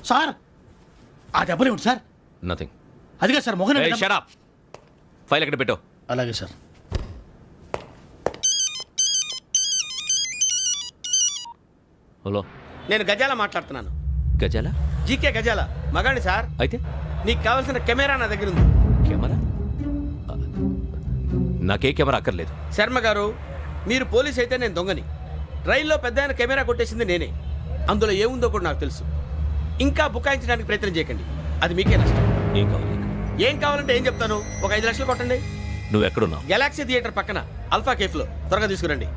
Sir ఆ దెబ్బలు ఏమిటి సార్? నథింగ్. అదిగా sir Mohan shut up. File ఎక్కడ పెట్టు. అలాగే సార్. హలో, నేను గజాల మాట్లాడుతున్నాను. గజాల? జీకే గజాల మగాండి సార్. అయితే నీకు కావాల్సిన కెమెరా నా దగ్గర ఉంది. కెమెరా? నాకే కెమెరా అక్కర్లేదు. శర్మ గారు, మీరు పోలీస్ అయితే నేను దొంగని. రైల్లో పెద్ద ఆయన కెమెరా కొట్టేసింది నేనే. అందులో ఏముందో కూడా నాకు తెలుసు. ఇంకా బుకాయించడానికి ప్రయత్నం చేయకండి, అది మీకే నష్టం. ఏం కావాలి? ఏం కావాలంటే ఏం చెప్తాను, ఒక 5 లక్షలు కొట్టండి. నువ్వు ఎక్కడున్నావు? గెలాక్సీ థియేటర్ పక్కన అల్ఫా కేఫ్లో. త్వరగా తీసుకురండి.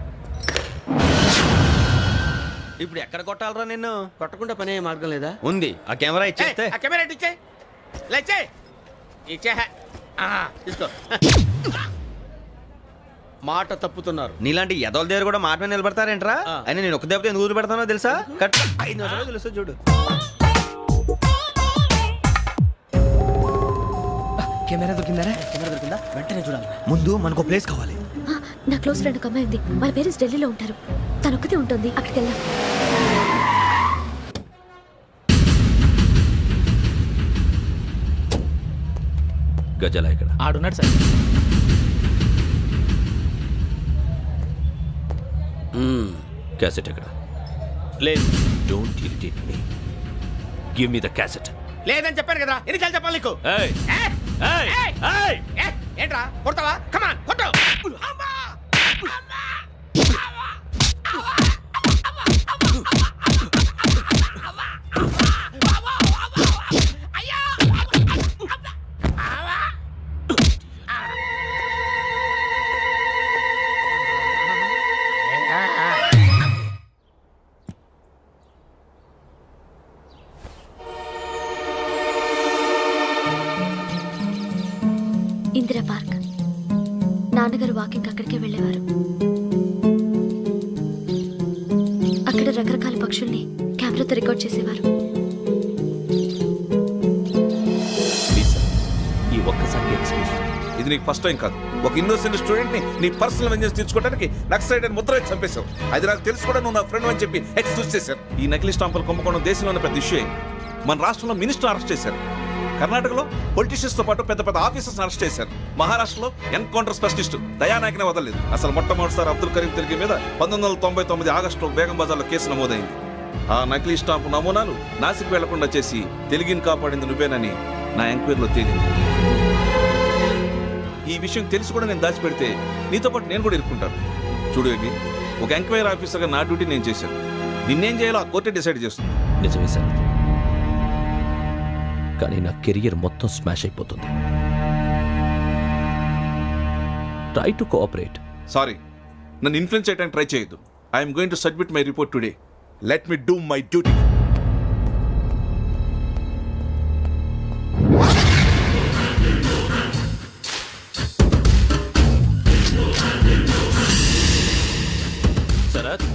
ఇప్పుడు ఎక్కడ కొట్టాలరా నిన్ను? కొట్టకుండా పనే మార్గం లేదా? ఉంది. ఆ కెమెరా ఇచ్చేస్తే. ఆ కెమెరా ఇచ్చే లేచే ఇచ్చే తీసుకో. మాట తప్పుతున్నారు. నీలాంటి ఎదల దగ్గర కూడా మాట మీద నిలబడతారేంట్రా? అని నేను ఒక దెబ్బతో ఎందుకు ఊరు పెడతానో తెలుసా? కట్ 5 నిమిషాలు తెలుసు చూడు. కెమెరా దొరికిందా? వెంటనే చూడాలి. ముందు మనకు ప్లేస్ కావాలి. నా క్లోజ్ ఫ్రెండ్ ఒక అమ్మాయి ఉంది. వాళ్ళ పేరెంట్స్ ఢిల్లీలో ఉంటారు. తను ఒక్కతే ఉంటుంది. అక్కడికి వెళ్దాం. గజాల ఇక్కడ ఆడున్నాడు సార్. క్యాసెట్ ఎక్కడ? లేదు. Don't irritate me. Give me the cassette. లేదని చెప్పాను కదా, ఎన్నిసార్లు చెప్పాలి నీకు? ఏయ్ ఏయ్ ఏయ్! ఏంట్రా కొడతావా? కమాన్ కొట్టు. ఇందిరా పార్క్. నాన్నగారు వాకింగ్ అక్కడికే వెళ్ళేవారు. అక్కడ రకరకాల పక్షుల్ని కెమెరాతో రికార్డ్ చేసేవారు. ఈ ఒక్కసారి ఎక్స్క్యూజ్. ఇది నీకు ఫస్ట్ టైం కాదు. ఒక ఇన్నోసెంట్ స్టూడెంట్ ని నీ పర్సనల్ వెంజెన్స్ తీర్చుకోవడానికి నక్సలైట్ అని ముద్ర వేసి చంపేశావు. అది నాకు తెలుసు కూడా నువ్వు నా ఫ్రెండ్ అని చెప్పి ఎక్స్క్యూజ్ చేశారు. ఈ నకిలీ స్టాంపులు కుంభకోణం దేశంలోనే పెద్ద ఇష్యూ అయింది. మన రాష్ట్రంలో మినిస్టర్ అరెస్ట్ చేశారు. కర్ణాటకలో పొలిటీషియన్స్ తో పాటు పెద్ద పెద్ద ఆఫీసర్స్ అరెస్ట్ చేశారు. మహారాష్ట్రలో ఎన్కౌంటర్ స్పెషలిస్ట్ దయానాయకనే వదలలేదు. అసలు మొట్టమొదటిసారి అబ్దుల్ కరీం తిరిగి మీద 1999 ఆగస్టులో బేగం బజార్లో కేసు నమోదైంది. ఆ నకిలీ స్టాంపు నమూనాలు నాసిక్ వెళ్లకుండా చేసి తెలుగుని కాపాడింది నువ్వేనని నా ఎంక్వైరీలో తేలింది. ఈ విషయం తెలిసి కూడా నేను దాచిపెడితే నీతో పాటు నేను కూడా ఇరుక్కుంటాను. చూడు యోగి, ఒక ఎంక్వైరీ ఆఫీసర్గా నా డ్యూటీ నేను చేశాను. నిన్నేం చేయాలో ఆ కోర్టే డిసైడ్ చేస్తుంది. నిజమే సార్, కానీ నా కెరియర్ మొత్తం స్మాష్ అయిపోతుంది. Try to cooperate. సారీ, నన్ను ఇన్ఫ్లుయెన్స్ చేయడానికి ట్రై చేయొద్దు. I'm going to submit my report today. Let me do my duty. Sharath,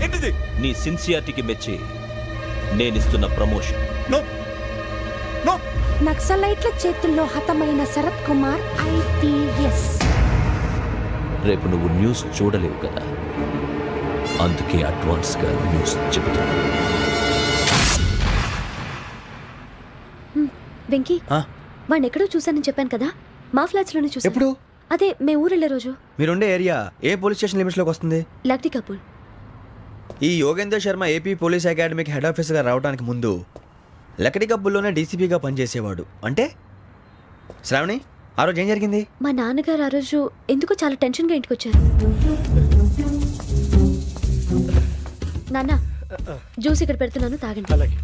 ఏంటిది? నీ సిన్సియారిటీకి మెచ్చి నేనిస్తున్న ప్రమోషన్. No no. నక్సలైట్ల చేతుల్లో హతమైన శరత్ కుమార్ IPS. రేపు నువ్వు న్యూస్ చూడలేవు కదా, అందుకే అడ్వాన్స్ గా న్యూస్ చెబుతున్నా. వెంకీ, వాడిని ఎక్కడో చూశానని చెప్పాను కదా, మా ఫ్లాట్స్ లోనే చూసాను. ఎప్పుడు? అదే మేము ఊరు వెళ్ళే రోజు. మీరుండే ఏరియా ఏ పోలీస్ స్టేషన్ లిమిట్స్ లోకి వస్తుంది? లక్టీ కపూల్. ఈ యోగేందర్ శర్మ ఏపీ పోలీస్ అకాడమీకి హెడ్ ఆఫీసర్గా రావడానికి ముందు లకడీ కబ్బుల్లోనే డీసీపీగా పనిచేసేవాడు. అంటే శ్రావణి, ఆ రోజు ఏం జరిగింది? మా నాన్నగారు ఆ రోజు ఎందుకో చాలా టెన్షన్గా ఇంటికి వచ్చారు. నాన్న, జ్యూస్ ఇక్కడ పెడుతున్నాను, తాగండి. అలాగే.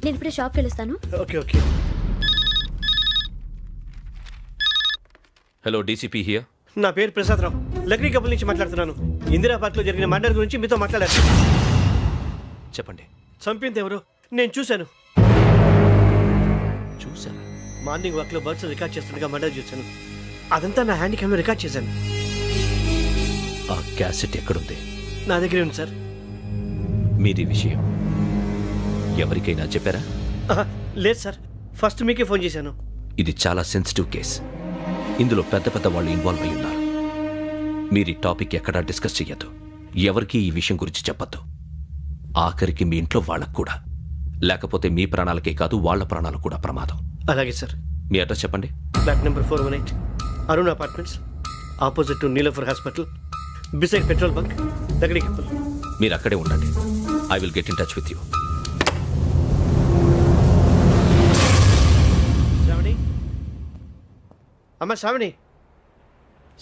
నేను ఇప్పుడే షాప్కి వెళ్ళొస్తాను. Okay okay. Hello, DCP here. నా పేరు ప్రసాదరావు, లక్డీ కపుల్ నుంచి మాట్లాడుతున్నాను. ఇందిరా పార్క్ లో జరిగిన మర్డర్ గురించి మీతో మాట్లాడారు. చెప్పండి. చంపింది ఎవరు? నేను చూశాను. చూశాను. మార్నింగ్ వాక్ లో బర్డ్స్ రికార్డ్ చేస్తుండగా మర్డర్ చూశాను. అదంతా నా హ్యాండ్ క్యామ్ లో రికార్డ్ చేశాను. ఆ క్యాసెట్ ఎక్కడుంది? నా దగ్గరే ఉంది సార్. మీది విషయం ఎవరికైనా చెప్పారా? లేదు సార్, ఫస్ట్ మీకే ఫోన్ చేశాను. ఇది చాలా సెన్సిటివ్ కేస్. ఇందులో పెద్ద పెద్ద వాళ్ళు ఇన్వాల్వ్ అయి ఉన్నారు. మీరు ఈ టాపిక్ ఎక్కడా డిస్కస్ చెయ్యొద్దు. ఎవరికీ ఈ విషయం గురించి చెప్పొద్దు. ఆఖరికి మీ ఇంట్లో వాళ్ళకు కూడా. లేకపోతే మీ ప్రాణాలకే కాదు వాళ్ళ ప్రాణాలకు కూడా ప్రమాదం. అలాగే సార్. మీ అడ్రస్ చెప్పండి. Flat number 418 Arun apartments, opposite to Niloufer hospital, beside petrol bunk, Lakdikapul. మీరు అక్కడే ఉండండి. I will get in touch with you. Shravani, అమ్మ శ్రావణి,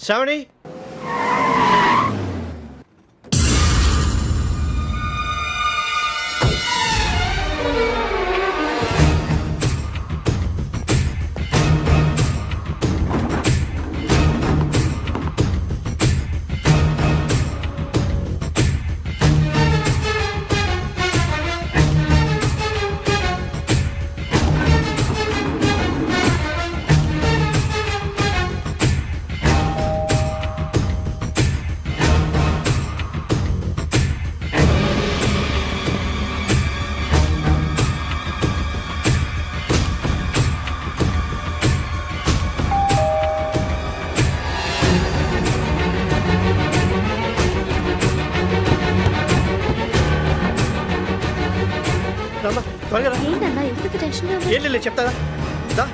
శ్రావణి. రామ్మా, త్వరగా రా. ఏంటన్నా ఎందుకు టెన్షన్ ఏం లేదు, చెప్తారా దా.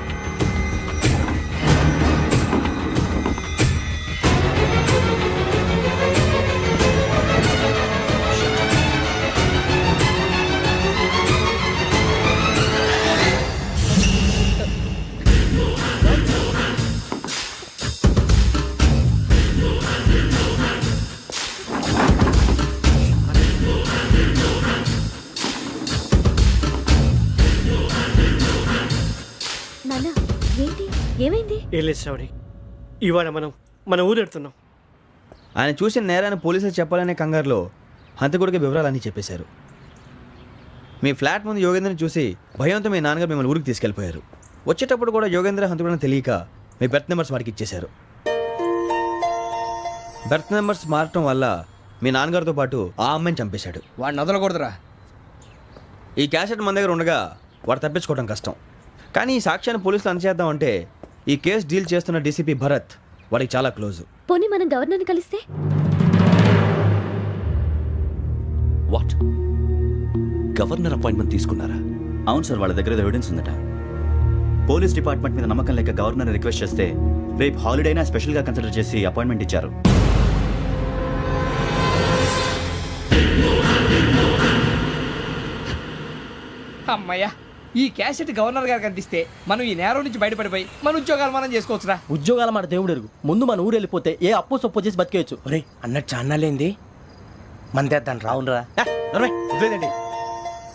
నాన్న ఏంటి ఏమైంది? ఏం లేదు శ్రావణి, ఇవాళ మనం మన ఊరు వెళ్తున్నాం. ఆయన చూసిన నేరాన్ని పోలీసులు చెప్పాలనే కంగారులో హంతకుడికి వివరాలన్నీ చెప్పేశారు. మీ ఫ్లాట్ ముందు యోగేంద్రని చూసి భయంతో మీ నాన్నగారు మిమ్మల్ని ఊరికి తీసుకెళ్ళిపోయారు. వచ్చేటప్పుడు కూడా యోగేంద్ర హంతకుడని తెలియక మీ బెర్త్ నెంబర్స్ వారికి ఇచ్చేశారు. బెర్త్ నెంబర్స్ మారటం వల్ల మీ నాన్నగారితో పాటు ఆ అమ్మాయిని చంపేశాడు. వాడిని వదలకూడదురా. ఈ క్యాసెట్ మన దగ్గర ఉండగా వాడు తప్పించుకోవడం కష్టం. కానీ ఈ సాక్ష్యాన్ని పోలీసులు అందజేద్దామంటే ఈ కేసు డీల్ చేస్తున్న డీసీపీ భరత్ వాడికి చాలా క్లోజు. పోనీ మనం గవర్నర్ని కలిస్తే? వాట్? గవర్నర్ అపాయింట్మెంట్ తీసుకున్నారా? అవును సార్, వాళ్ళ దగ్గర ఎవిడెన్స్ ఉందట. పోలీస్ డిపార్ట్మెంట్ మీద నమ్మకం లేక గవర్నర్ రిక్వెస్ట్ చేస్తే రేపు హాలిడేనా స్పెషల్గా కన్సిడర్ చేసి అపాయింట్మెంట్ ఇచ్చారు. అమ్మయ్యా, ఈ క్యాసెట్ గవర్నర్ గారికి అందిస్తే మనం ఈ నేరం నుంచి బయటపడిపోయి మన ఉద్యోగాలు మనం చేసుకోవచ్చురా. ఉద్యోగాల మాట దేవుడు ఎరుగు. ముందు మన ఊరు వెళ్ళిపోతే ఏ అప్పు సొప్పు చేసి బతికేయచ్చు. ఒరే అన్నట్టు చాన్నాలేంది మందేద్దాను రా. అవునరా? వదిలేదండి.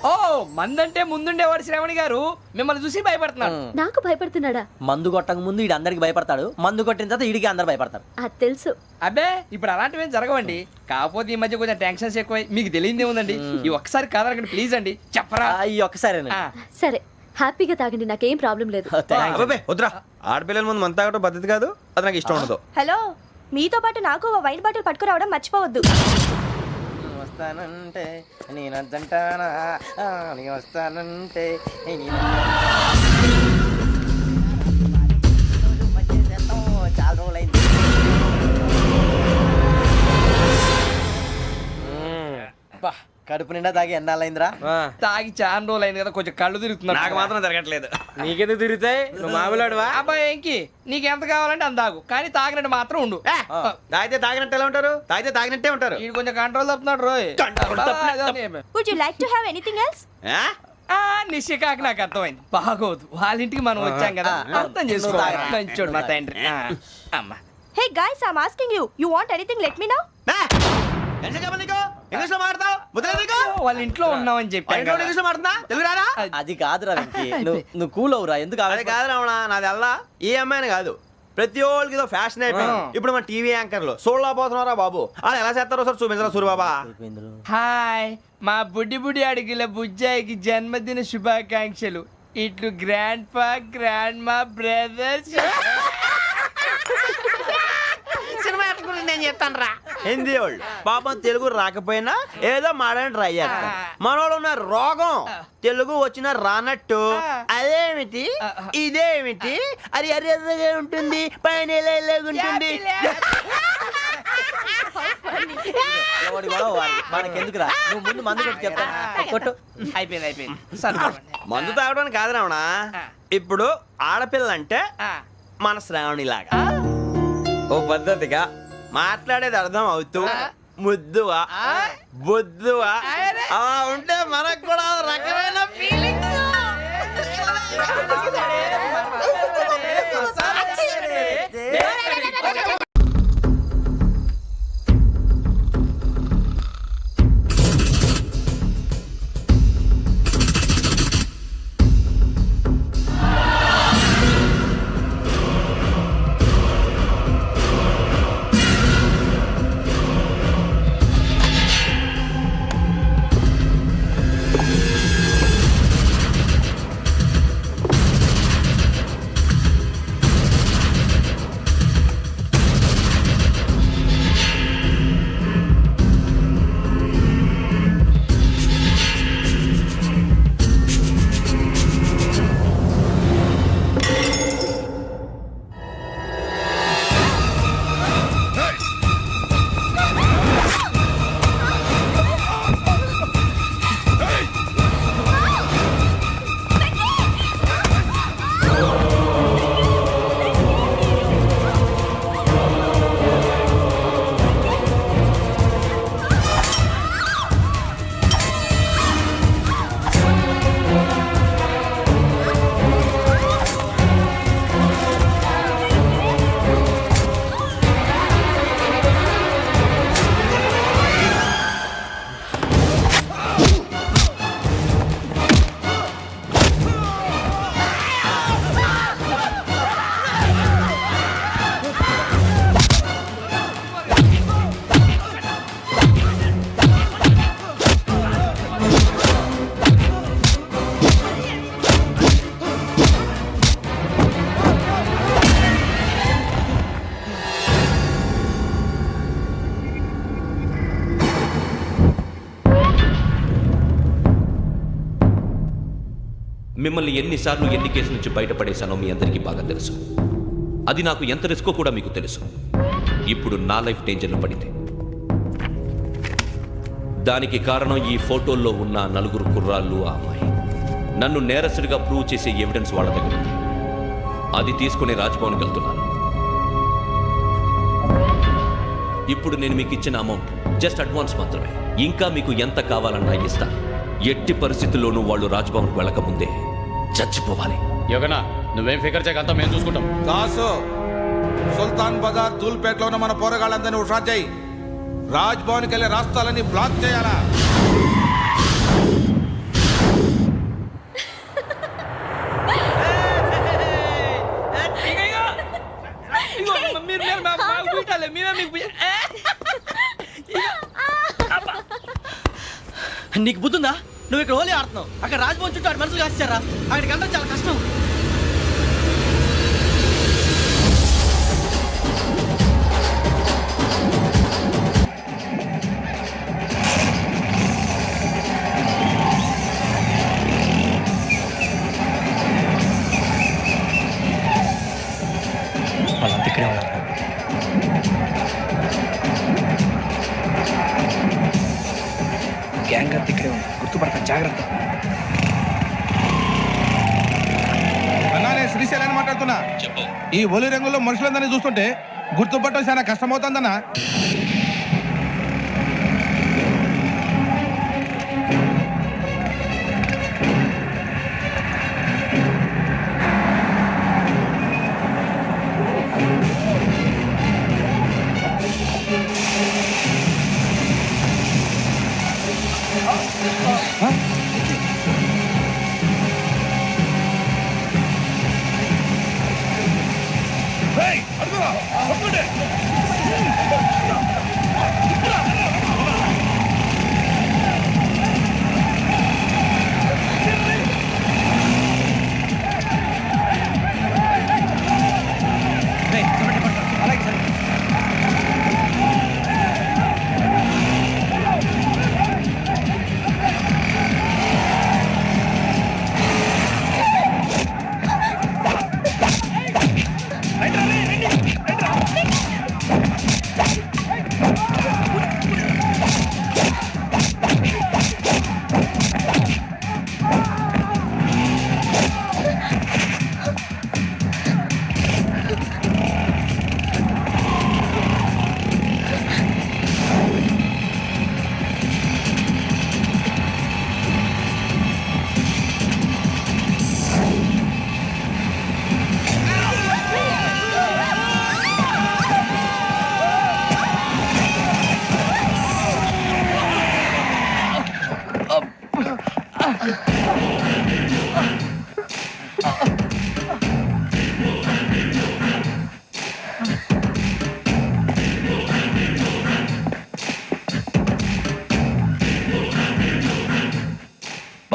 ఓ మందంటే ముందుండేవాడు శ్రావణి గారు మిమ్మల్ని చూసి భయపడుతున్నాడు. నాకు భయపడుతున్నాడా? మందు కొట్టక ముందు ఈడు అందరికి భయపడతాడు, మందు కొట్టిన తర్వాత ఈడికి అందరు భయపడతారు. అది తెలుసు. అబ్బే ఇప్పుడు అలాంటివి ఏం జరగవండి. కాకపోతే ఈ మధ్య కొంచెం టెన్షన్స్ ఎక్కువై మీకు తెలియదే ఉందండి. ఈ ఒక్కసారి కాదనకండి ప్లీజ్ అండి, చెప్పరా. ఈ ఒక్కసారి ఆ, సరే హ్యాపీగా తాగండి, నాకేం ప్రాబ్లం లేదు. అబ్బాబే వద్దురా, ఆడపిల్లల ముందు మంత తాగడం పద్ధతి కాదు. అది నాకు ఇష్టం ఉండదు. హలో, మీతో పాటు నాకు ఓ వైన్ బాటిల్ పట్టుకురావడం మర్చిపోవద్దు. వస్తానంటే నేనంటానా, వస్తానంటే చాలా రోజులైంది. కడుపు నిండా తాగి ఎన్నాళ్ళైందిరా? తాగి చాలా రోజులు అయింది కదా, కొంచెం కళ్ళు తిరుగుతున్నాడు. నాకు మాత్రం జరగట్లేదు. నీకెందుకు తిరుగుతాయి? నువ్వు మామూలుడువా? అబ్బాయి ఏంకి నీకు ఎంత కావాలంటే అంత తాగు, కానీ తాగినట్టు మాత్రం ఉండు. తాగితే తాగినట్టు ఎలా ఉంటారు? తాగితే తాగినట్టే ఉంటారు. వీడు కొంచెం కంట్రోల్ తప్పుతున్నాడు రోయ్. Would you like to have anything else? నిశ్చికాకి నాకు అర్థమైంది. బాగోదు, వాళ్ళ ఇంటికి మనం వచ్చాం కదా, అర్థం చేసుకోవాలి. మంచోడు మా తండ్రి. అమ్మా hey guys, I am asking you, you want anything let me know. English లో మాట్లాడతావు? వాళ్ళ ఇంట్లో ఉన్నామని చెప్పాను కదా. అది కాదురా వెంకీ, నువ్వు కూల్ అవురా. ఎందుకు అదే కాదు రావణ, నాది అల్లా ఏ అమ్మాయిని కాదు, ప్రతి ఒక్కరికి ఏదో ఫ్యాషన్ అయిపోయింది. ఇప్పుడు మన టీవీ యాంకర్లు సోళ్ళ పోతున్నారా బాబు, అది ఎలా చేస్తారో సార్ చూపించరా సూరిబాబా. హాయ్, మా బుడ్డి బుడి అడిగిల బుజ్జాయికి జన్మదిన శుభాకాంక్షలు. ఇట్లు గ్రాండ్ ఫా గ్రాండ్ మా బ్రదర్స్. సినిమా గురించి నేను చెప్తాను రా. హిందీ వాళ్ళు పాపం తెలుగు రాకపోయినా ఏదో మాడని ట్రై చేస్తారు. మనోళ్ళు ఉన్న రోగం తెలుగు వచ్చిన రానట్టు అదేమిటి ఇదేమిటి అది అరిగా ఉంటుంది పైన ఉంటుంది. మనకెందుకురా నువ్వు ముందు మందు కొట్టి చెప్తాను కొట్టు. అయిపోయింది సరిపోండి. మందు తాగడానికి కాదు రావణ. ఇప్పుడు ఆడపిల్ల అంటే మన శ్రావణి లాగా ఓ పద్ధతిగా మాట్లాడేది అర్థం అవుతూ ముద్దువా బొద్దువా అలా ఉంటే మనకు కూడా ఓ రకమైన ఫీలింగ్స్. మిమ్మల్ని ఎన్నిసార్లు ఎన్ని కేసుల నుంచి బయటపడేశానో మీ అందరికీ బాగా తెలుసు. అది నాకు ఎంత రిస్కో కూడా మీకు తెలుసు. ఇప్పుడు నా లైఫ్ డేంజర్లో పడింది. దానికి కారణం ఈ ఫోటోల్లో ఉన్న 4 కుర్రాళ్ళు, ఆ అమ్మాయి. నన్ను నేరస్తుడిగా ప్రూవ్ చేసే ఎవిడెన్స్ వాళ్ళ దగ్గర ఉంది. అది తీసుకుని రాజ్భవన్కి వెళ్తున్నాను. ఇప్పుడు నేను మీకు ఇచ్చిన అమౌంట్ జస్ట్ అడ్వాన్స్ మాత్రమే. ఇంకా మీకు ఎంత కావాలన్నా ఇస్తాను. ఎట్టి పరిస్థితుల్లోనూ వాళ్ళు రాజ్భవన్కి వెళ్ళకముందే చచ్చిపోవాలి. యోగనా నువ్వేం ఫికర్ చేయక అంతా మేము చూసుకుంటాం. దాసు సుల్తాన్ బజార్ ధూల్పేటలో ఉన్న మన పోరగాళ్ళందరినీ హుషారు చేయి. రాజ్ భవన్కి వెళ్ళే రాష్ట్రాలన్నీ బ్లాక్ చేయాలా? నీకు బుద్ధుందా? నువ్వు ఇక్కడ హోలీ ఆడుతున్నావు, అక్కడ రాజ్భవన్ చుట్టూ ఆడు మనుషులు కాస్తారా? అక్కడికి వెళ్ళడం చాలా కష్టం. వాళ్ళంతా ఇక్కడే ఉన్నారు. గ్యాంగ్ అంతా ఇక్కడే ఉంది, గుర్తుపడతాను, జాగ్రత్త. శ్రీశైలాన్ని మాట్లాడుతున్నా. ఈ ఒలి రంగుల్లో మనుషులందరినీ చూస్తుంటే గుర్తుపట్టడం చాలా కష్టమవుతుందన్నా. Hey!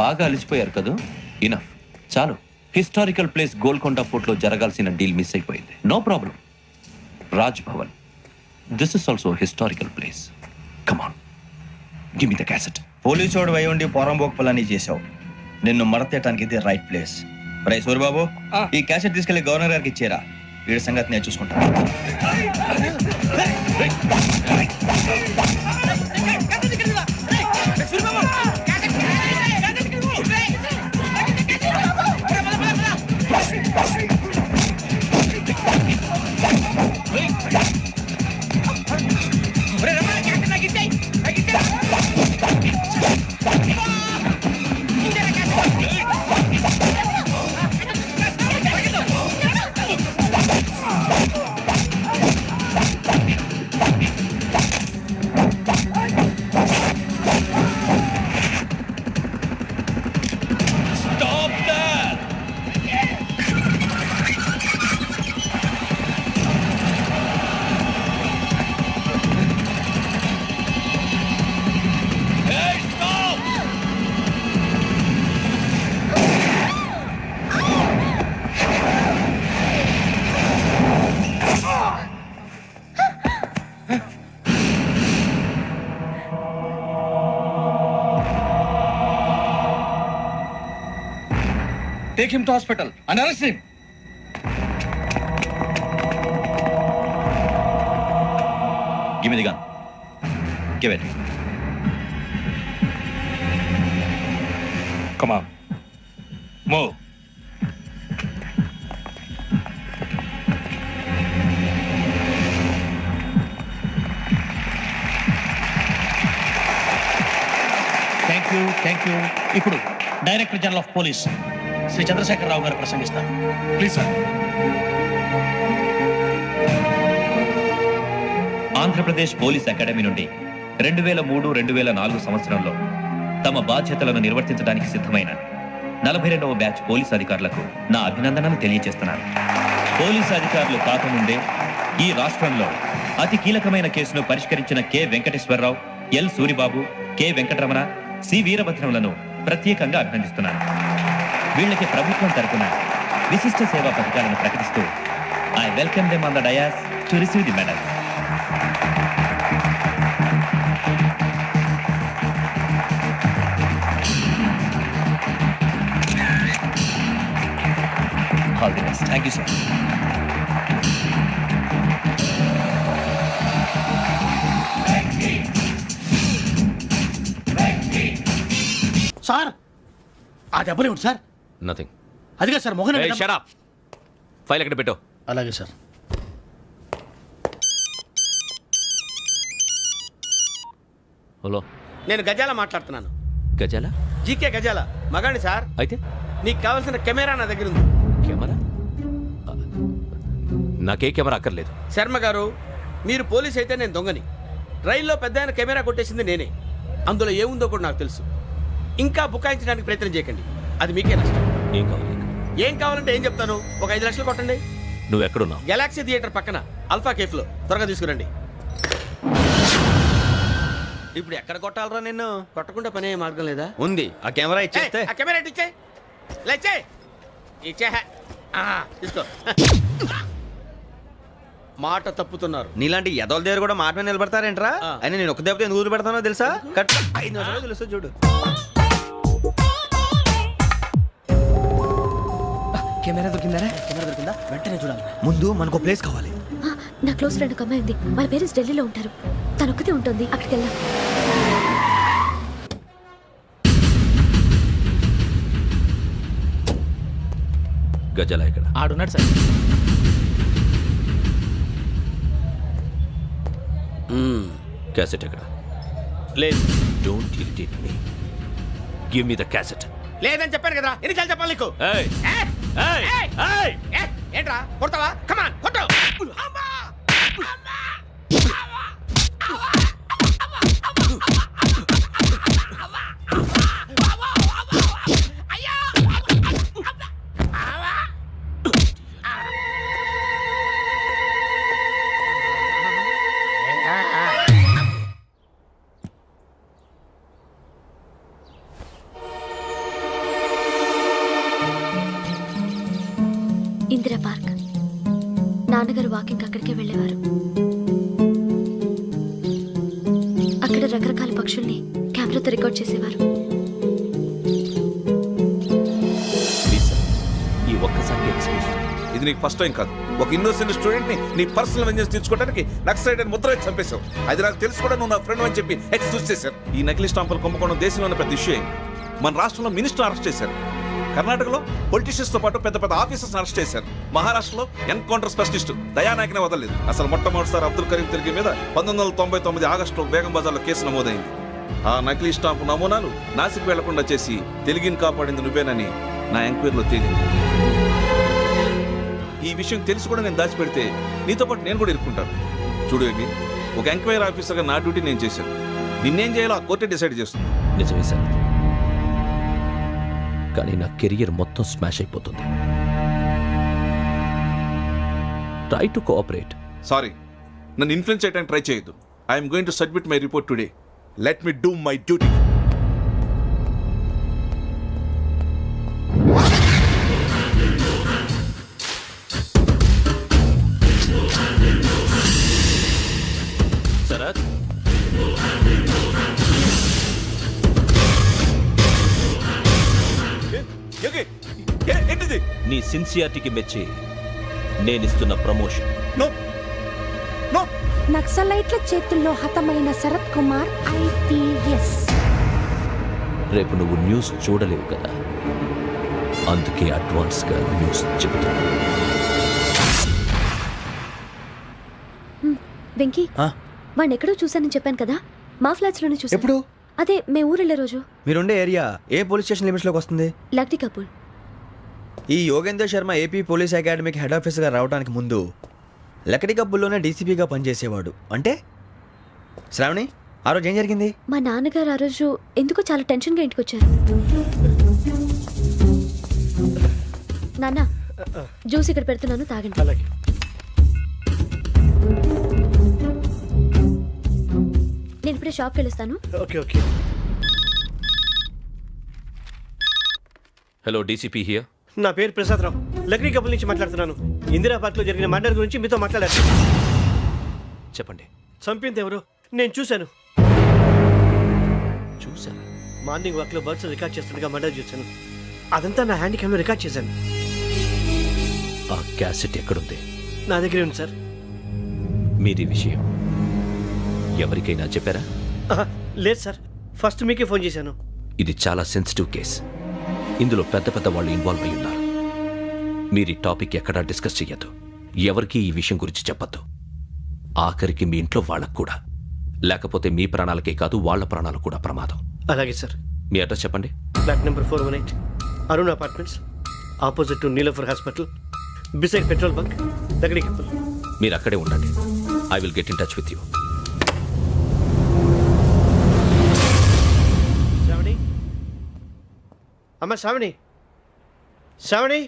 బాగా అలిసిపోయారు కదూ? ఇనఫ్, చాలు. హిస్టారికల్ ప్లేస్ గోల్కొండ ఫోర్ట్లో జరగాల్సిన డీల్ మిస్ అయిపోయింది. No problem. Raj Bhavan, this is also historical place. Come on, give me the cassette. పోలీసోడు అయి ఉండి పోరంబోకు పని చేసావు. నిన్ను మడతేయటానికి ఇది రైట్ ప్లేస్. రై సూరిబాబు, ఈ క్యాసెట్ తీసుకెళ్లి గవర్నర్ గారికి ఇచ్చేరా. వీడి సంగతి నేను చూసుకుంటాను. Take him to hospital and arrest him. Give me the gun. Give it. Come on. Move. Thank you. ఇప్పుడు director general of police Shri Chandrasekhara Rao గారు ప్రసంగిస్తారు. Please, sir. Andhra Pradesh police academy నుండి 2003-2004 సంవత్సరంలో తమ బాధ్యతలను నిర్వర్తించడానికి సిద్ధమైన 42వ బ్యాచ్ పోలీస్ అధికారులకు నా అభినందనలు తెలియజేస్తున్నాను. పోలీసు అధికారులు కాకముందే ఈ రాష్ట్రంలో అతి కీలకమైన కేసును పరిష్కరించిన K Venkateswara Rao, L Suribabu, K Venkataramana, C వీరభద్రములను ప్రత్యేకంగా అభినందిస్తున్నాను. వీళ్ళకి ప్రభుత్వం తరపున విశిష్ట సేవా పథకాలను ప్రకటిస్తూ I welcome them on the dais to receive the medal. All the best. Thank you sir. Sir ఆ దెబ్బలేమిటి సార్? నథింగ్. అదిగా sir Mohan shut up. File ఎక్కడ పెట్టు. అలాగే సార్. హలో, నేను గజాల మాట్లాడుతున్నాను. గజాల? జీకే గజాల మగాండి సార్. అయితే నీకు కావాల్సిన కెమెరా నా దగ్గర ఉంది. కెమెరా? నాకే కెమెరా అక్కర్లేదు. శర్మ గారు, మీరు పోలీస్ అయితే నేను దొంగని. రైల్లో పెద్ద ఆయన కెమెరా కొట్టేసింది నేనే. అందులో ఏముందో కూడా నాకు తెలుసు. ఇంకా బుకాయించడానికి ప్రయత్నం చేయకండి, అది మీకే నష్టం. ఏం కావాలి? ఏం కావాలంటే ఏం చెప్తాను. ఒక 5 లక్షలు కొట్టండి. నువ్వు ఎక్కడున్నావు? గెలాక్సీ థియేటర్ పక్కన అల్ఫా కేఫ్లో. త్వరగా తీసుకురండి. ఇప్పుడు ఎక్కడ కొట్టాలరా నిన్ను? కొట్టకుండా పనే మార్గం లేదా? ఉంది. ఆ కెమెరా ఇచ్చేస్తే. ఆ కెమెరా ఇచ్చే లేచే ఇచ్చే తీసుకో. మాట తప్పుతున్నారు. నీలాంటి ఎదల దగ్గర కూడా మాట మీద నిలబడతారేంట్రా? ఆ. అయినా నేను ఒక దెబ్బతో ఎందుకు పెడతానో తెలుసా? కట్ 5 నిమిషాలు తెలుసు చూడు. కెమెరా దొరికిందా? వెంటనే చూడాలి. ముందు మనకు ప్లేస్ కావాలి. ఆ, నా క్లోజ్ ఫ్రెండ్ ఒక అమ్మాయి ఉంది. వాళ్ళ పేరెంట్స్ ఢిల్లీలో ఉంటారు. తను ఒక్కతే ఉంటుంది. అక్కడికి వెళ్దాం. గజాల ఇక్కడ ఆడున్నాడు సార్. క్యాసెట్ ఎక్కడ? లేదు. Don't irritate me. Give me the cassette. లేదని చెప్పాను కదా, ఎన్నిసార్లు చెప్పాలి నీకు? ఏయ్ ఏయ్ ఏయ్! ఏంట్రా కొడతావా? కమాన్ కొట్టు. ఇందిరా పార్క్. నాన్నగారు వాకింగ్ అక్కడికే వెళ్ళేవారు. అక్కడ రకరకాల పక్షుల్ని కెమెరాతో రికార్డ్ చేసేవారు. ప్లీజ్ సార్, ఈ ఒక్కసారి ఎక్స్క్యూజ్. ఇది నీకు ఫస్ట్ టైం కాదు. ఒక ఇన్నోసెంట్ స్టూడెంట్ ని నీ పర్సనల్ వెంజెన్స్ తీర్చుకోవడానికి నక్సలైట్ అని ముద్ర వేసి చంపేశావు. అది నాకు తెలుసు కూడా నువ్వు నా ఫ్రెండ్ అని చెప్పి ఎక్స్క్యూజ్ చేశారు. ఈ నకిలీ స్టాంపులు కుంభకోణం దేశంలో ఉన్న పెద్ద ఇష్యూ అయింది. మన రాష్ట్రంలో మినిస్టర్ అరెస్ట్ చేశారు. కర్ణాటకలో పొలిటీషియన్స్ తో పాటు పెద్ద పెద్ద ఆఫీసర్స్ అరెస్ట్ చేశారు. మహారాష్ట్రలో ఎన్కౌంటర్ స్పెషలిస్ట్ దయానాయకనే వదలలేదు. అసలు మొట్టమొదటిసారి అబ్దుల్ కరీం తిరిగి మీద 1999 ఆగస్టులో బేగం బజార్లో కేసు నమోదైంది. ఆ నకిలీ స్టాంపు నమూనాలు నాసిక్ వెళ్లకుండా చేసి తెలుగుని కాపాడింది నువ్వేనని నా ఎంక్వైరీలో తేలింది. ఈ విషయం తెలిసి కూడా నేను దాచిపెడితే నీతో పాటు నేను కూడా ఇరుక్కుంటాను. చూడు యోగి, ఒక ఎంక్వైరీ ఆఫీసర్గా నా డ్యూటీ నేను చేశాను. నిన్నేం చేయాలో ఆ కోర్టే డిసైడ్ చేస్తుంది. నిజమే సార్, కానీ నా కెరియర్ మొత్తం స్మాష్ అయిపోతుంది. Try to cooperate. సారీ, నన్ను ఇన్ఫ్లుయెన్స్ చేయడానికి ట్రై చేయొద్దు. I'm going to submit my report today. Let me do my duty. Sharath, ఏంటిది? నీ సిన్సియారిటీకి మెచ్చి నేనిస్తున్న ప్రమోషన్. No no. నక్సలైట్ల చేతుల్లో హతమైన శరత్ కుమార్ IPS. రేపు నువ్వు న్యూస్ చూడలేవు కదా, అందుకే అడ్వాన్స్గా న్యూస్ చెబుతున్నా. వెంకీ, వాడిని ఎక్కడో చూశానని చెప్పాను కదా, మా ఫ్లాట్స్ లోనే చూసాను. ఎప్పుడు? అదే మే ఊరెళ్ళే రోజు. మీరుండే ఏరియా ఏ పోలీస్ స్టేషన్ లిమిట్స్లోకి వస్తుంది? లక్టీ కపూర్. ఈ యోగేందర్ శర్మ ఏపీ పోలీస్ అకాడమీకి హెడ్ ఆఫీసర్గా రావడానికి ముందు లకడి కబ్బుల్లోనే డీసీపీగా పనిచేసేవాడు. అంటే శ్రావణి, ఆ రోజు ఏం జరిగింది? మా నాన్నగారు ఆ రోజు ఎందుకో చాలా టెన్షన్గా ఇంటికి వచ్చారు. నాన్న, జ్యూస్ ఇక్కడ పెడుతున్నాను, తాగండి. అలాగే. నేను ఇప్పుడే షాప్కి వెళ్ళొస్తాను. Okay okay. Hello, DCP here. నా పేరు ప్రసాదరావు, లక్డీ కపుల్ నుంచి మాట్లాడుతున్నాను. ఇందిరా పార్క్లో జరిగిన మర్డర్ గురించి మీతో మాట్లాడారు. చెప్పండి. చంపింది ఎవరు? నేను చూశాను. చూసారా? మార్నింగ్ వాక్లో బర్డ్స్ రికార్డ్ చేస్తుండగా మర్డర్ చూశాను. అదంతా నా హ్యాండ్ క్యామ్లో రికార్డ్ చేశాను. ఆ క్యాసెట్ ఎక్కడుంది? నా దగ్గరే ఉంది సార్. మీది విషయం ఎవరికైనా చెప్పారా? ఆహా, లేదు సార్, ఫస్ట్ మీకే ఫోన్ చేశాను. ఇది చాలా సెన్సిటివ్ కేస్. ఇందులో పెద్ద పెద్ద వాళ్ళు ఇన్వాల్వ్ అయి ఉన్నారు. మీరు ఈ టాపిక్ ఎక్కడా డిస్కస్ చెయ్యొద్దు. ఎవరికీ ఈ విషయం గురించి చెప్పొద్దు. ఆఖరికి మీ ఇంట్లో వాళ్ళకు కూడా. లేకపోతే మీ ప్రాణాలకే కాదు, వాళ్ళ ప్రాణాలు కూడా ప్రమాదం. అలాగే సార్. మీ అడ్రస్ చెప్పండి. Flat number 418, Arun apartments, opposite to Niloufer hospital, beside petrol bunk, Lakdi Kapul. మీరు అక్కడే ఉండండి. I will get in touch with you. Shravani, అమ్మ శ్రావణి, శ్రావణి.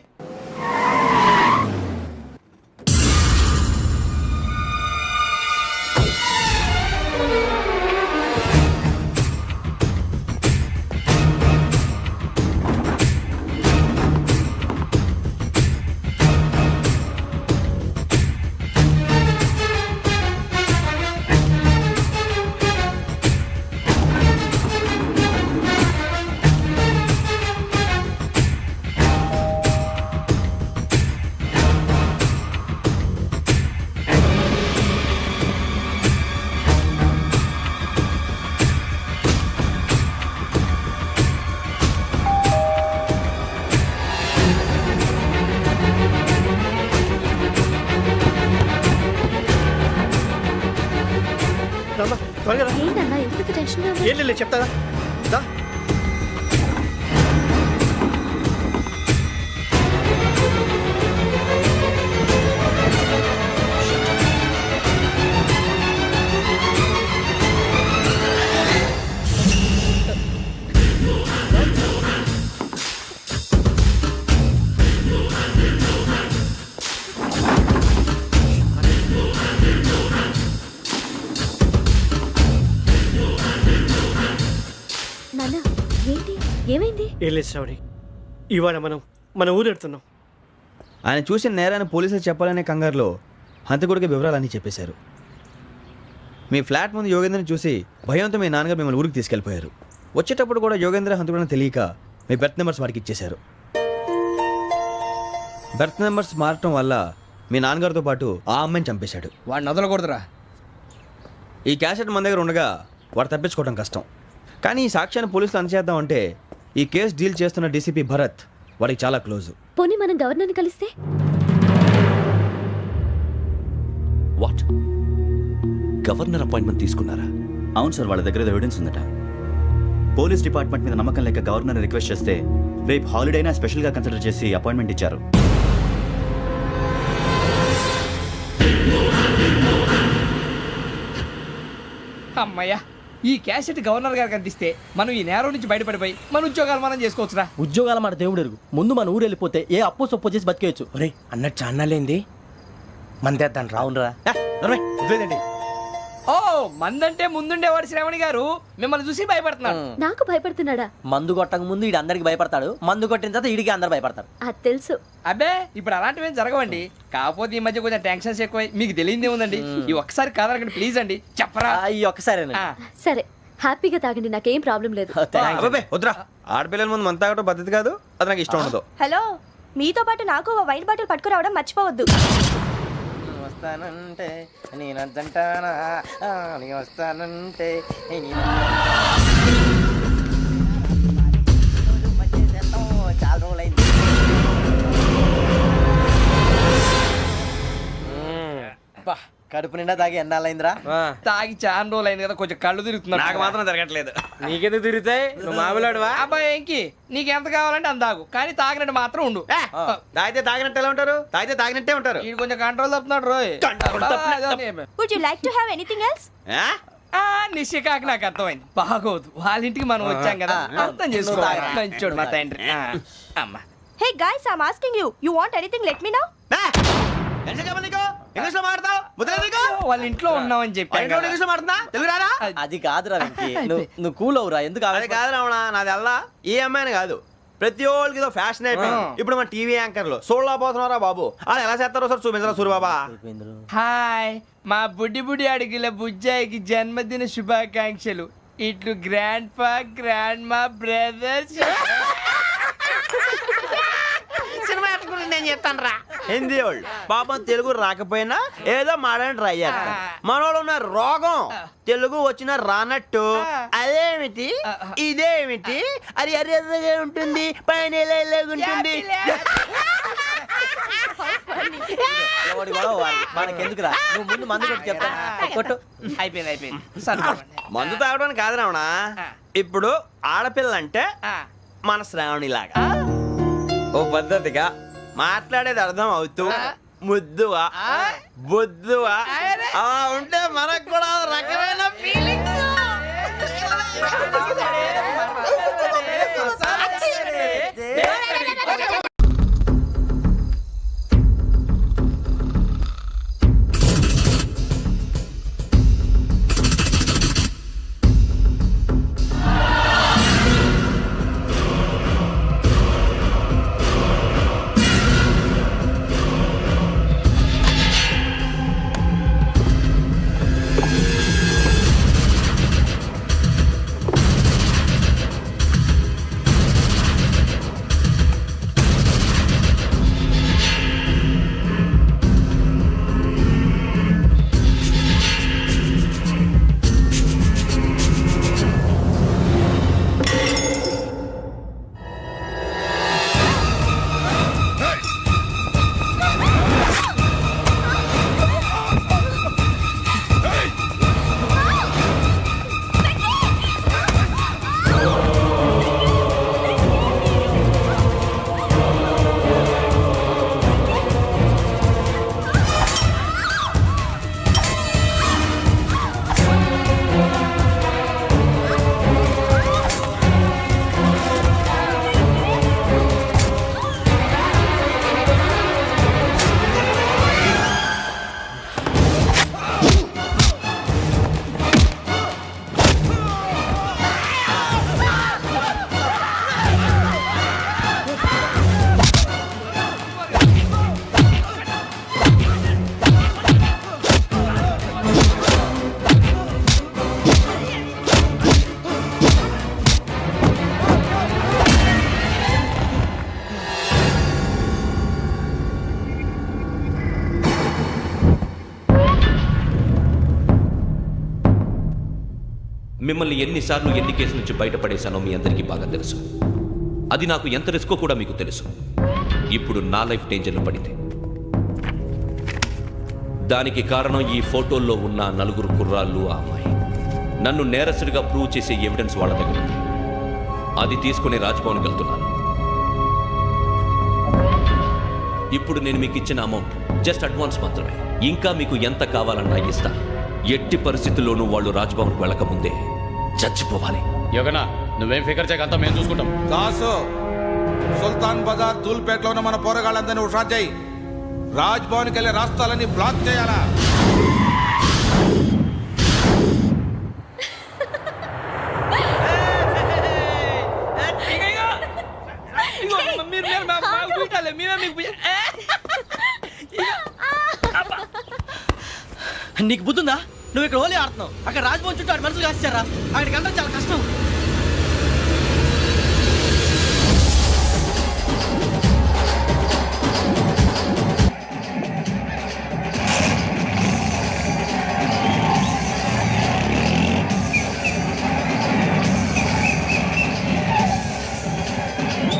రమ్మా, త్వరగా రా. ఏంటన్నా ఎందుకు టెన్షన్గా ఉన్నారు? ఏం లేదు, చెప్తారా? దా. నాన్న, ఏంటి, ఏమైంది? ఏం లేదు శ్రావణి, ఇవాళ మనం మన ఊరు వెళ్తున్నాం. ఆయన చూసిన నేరాన్ని పోలీసులు చెప్పాలనే కంగారులో హంతకుడికి వివరాలన్నీ చెప్పేశారు. మీ ఫ్లాట్ ముందు యోగేంద్రని చూసి భయంతో మీ నాన్నగారు మిమ్మల్ని ఊరికి తీసుకెళ్ళిపోయారు. వచ్చేటప్పుడు కూడా యోగేంద్ర హంతకుడని తెలియక మీ బెర్త్ నెంబర్స్ వాడికి ఇచ్చేశారు. బెర్త్ నెంబర్స్ మారటం వల్ల మీ నాన్నగారితో పాటు ఆ అమ్మాయిని చంపేశాడు. వాడిని వదలకూడదురా. ఈ క్యాసెట్ మన దగ్గర ఉండగా వాడు తప్పించుకోవడం కష్టం. కానీ ఈ సాక్ష్యాన్ని పోలీసులు అందచేద్దామంటే ఈ కేసు డీల్ చేస్తున్న డీసీపీ భరత్ వాడికి చాలా క్లోజ్. పోనీ మనం గవర్నర్ని కలిస్తే? వాట్? గవర్నర్ అపాయింట్మెంట్ తీసుకున్నారా? అవును సార్, వాళ్ళ దగ్గర ఎవిడెన్స్ ఉందట. పోలీస్ డిపార్ట్మెంట్ మీద నమ్మకం లేక గవర్నర్ రిక్వెస్ట్ చేస్తే రేపు హాలిడే అయినా స్పెషల్గా కన్సిడర్ చేసి అపాయింట్మెంట్ ఇచ్చారు. అమ్మయ్యా, ఈ క్యాసెట్ గవర్నర్ గారికి అందిస్తే మనం ఈ నేరం నుంచి బయటపడిపోయి మన ఉద్యోగాలు మనం చేసుకోవచ్చురా. ఉద్యోగాల మాట దేవుడు ఎరుగు. ముందు మన ఊరు వెళ్ళిపోతే ఏ అప్పు సొప్పు చేసి బతికేయచ్చు. ఒరే అన్నట్టు చాన్నాలేంది మందేద్దాను అవునరా. వదిలేదండి. ఓ మందంటే ముందుండేవాడు శ్రావణి గారు మిమ్మల్ని చూసి భయపడుతున్నాడు. నాకు భయపడుతున్నాడా? మందు కొట్టక ముందు ఈడు అందరికి భయపడతాడు, మందు కొట్టిన తర్వాత ఈడికి అందరు భయపడతారు. అది తెలుసు. అబ్బే ఇప్పుడు అలాంటివి ఏం జరగవండి. కాకపోతే ఈ మధ్య కొంచెం టెన్షన్స్ ఎక్కువై మీకు తెలియదే ఉందండి. ఈ ఒక్కసారి కాదనకండి ప్లీజ్ అండి, చెప్పరా. ఈ ఒక్కసారి ఆ, సరే, హ్యాపీగా తాగండి, నాకేం ప్రాబ్లం లేదు. అబ్బాబే వద్దురా, ఆడపిల్లల ముందు మన తాగటం పద్ధతి కాదు. అది నాకు ఇష్టం ఉండదు. హలో, మీతో పాటు నాకు ఓ వైన్ బాటిల్ పట్టుకురావడం మర్చిపోవద్దు. వస్తానంటే నేనంటానా, వస్తానంటే చాలా రోజులైంది. కడుపు నిండా తాగి ఎన్నాళ్ళైందిరా? తాగి చాలా రోజులు అయింది కదా, కొంచెం కళ్ళు తిరుగుతున్నాడు. నాకు మాత్రం జరగట్లేదు. నీకెందుకు తిరుగుతాయి? నువ్వు మామూలుడువా? అబ్బాయి ఏంకి నీకు ఎంత కావాలంటే అంత తాగు, కానీ తాగినట్టు మాత్రం ఉండు. తాగితే తాగినట్టు ఎలా ఉంటారు? తాగితే తాగినట్టే ఉంటారు. వీడు కొంచెం కంట్రోల్ తప్పుతున్నాడు రోయ్. Would you like to have anything else? నిశ్చికాకి నాకు అర్థమైంది. బాగోదు, వాళ్ళ ఇంటికి మనం వచ్చాం కదా, అర్థం చేసుకోవాలి. మంచోడు మా తండ్రి. అమ్మ hey guys, I am asking you, you want anything let me know. English లో మాట్లాడతావు? వాళ్ళ ఇంట్లో ఉన్నామని చెప్పాను కదా. ఇంగ్లీష్ లో మాట్లాడుతున్నా? తెలుగు రాదా? అది కాదురా వెంకీ, నువ్వు కూల్ అవురా. ఎందుకు అది కాదు రావణ, నాది అల్లా ఈ అమ్మాయిని కాదు, ప్రతి ఒక్కరికి ఇదో ఫ్యాషన్ అయిపోయింది. ఇప్పుడు మన టీవీ యాంకర్లు సోళ్ళ పోతున్నారా బాబు, వాళ్ళు ఎలా చేస్తారో సార్ చూపించరా సూరిబాబా. హాయ్, మా బుడ్డి బుడి అడిగిల బుజ్జాయికి జన్మదిన శుభాకాంక్షలు. ఇట్లు గ్రాండ్ ఫా గ్రాండ్ మా బ్రదర్స్. నేను చెప్తాను రా. హిందీ వాళ్ళు పాపం తెలుగు రాకపోయినా ఏదో మాడని ట్రై చేస్తారు. మనోళ్ళు ఉన్న రోగం తెలుగు వచ్చిన రానట్టు అదేమిటి ఇదేమిటి అది అరేగా ఉంటుంది, పైన ఉంటుంది. మనకెందుకురా, నువ్వు ముందు మందు కొట్టి చెప్తాను. కొట్టు. అయిపోయింది. మందు తాగడానికి కాదు రావణ. ఇప్పుడు ఆడపిల్ల అంటే మన శ్రావణిలాగా ఓ పద్ధతిగా మాట్లాడేది అర్థం అవుతూ ముద్దువా బొద్దువా అలా ఉంటే మనకు కూడా రకమైన ఫీలింగ్స్. మిమ్మల్ని ఎన్నిసార్లు ఎన్ని కేసుల నుంచి బయటపడేశానో మీ అందరికీ బాగా తెలుసు. అది నాకు ఎంత రిస్కో కూడా మీకు తెలుసు. ఇప్పుడు నా లైఫ్ డేంజర్లో పడింది. దానికి కారణం ఈ ఫోటోల్లో ఉన్న 4 కుర్రాళ్ళు, ఆ అమ్మాయి. నన్ను నేరస్తుడిగా ప్రూవ్ చేసే ఎవిడెన్స్ వాళ్ళ దగ్గర ఉంది. అది తీసుకుని రాజ్భవన్కి వెళ్తున్నాను. ఇప్పుడు నేను మీకు ఇచ్చిన అమౌంట్ జస్ట్ అడ్వాన్స్ మాత్రమే. ఇంకా మీకు ఎంత కావాలన్నా ఇస్తాను. ఎట్టి పరిస్థితుల్లోనూ వాళ్ళు రాజ్భవన్కి వెళ్ళకముందే చచ్చిపోవాలి. యోగనా నువ్వేం ఫికర్ చేయకంతా మేము చూసుకుంటాం. దాసు, సుల్తాన్ బజార్ ధూల్పేటలో ఉన్న మన పోరగాళ్ళందరినీ హుషారు చేయి. రాజ్ భవన్కి వెళ్ళే రాష్ట్రాలన్నీ బ్లాక్ చేయాలా? నీకు బుద్ధుందా? నువ్వు ఇక్కడ హోలీ ఆడుతున్నావు, అక్కడ రాజ్భవన్ చుట్టూ ఆడి మనుషులు కాస్తారా? అక్కడికి వెళ్ళడం చాలా కష్టం.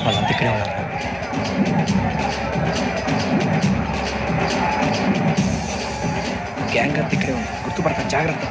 వాళ్ళంతా ఇక్కడే ఉన్నారు. గ్యాంగ్ అంతా ఇక్కడే ఉంది, గుర్తుపడతాను, జాగ్రత్త.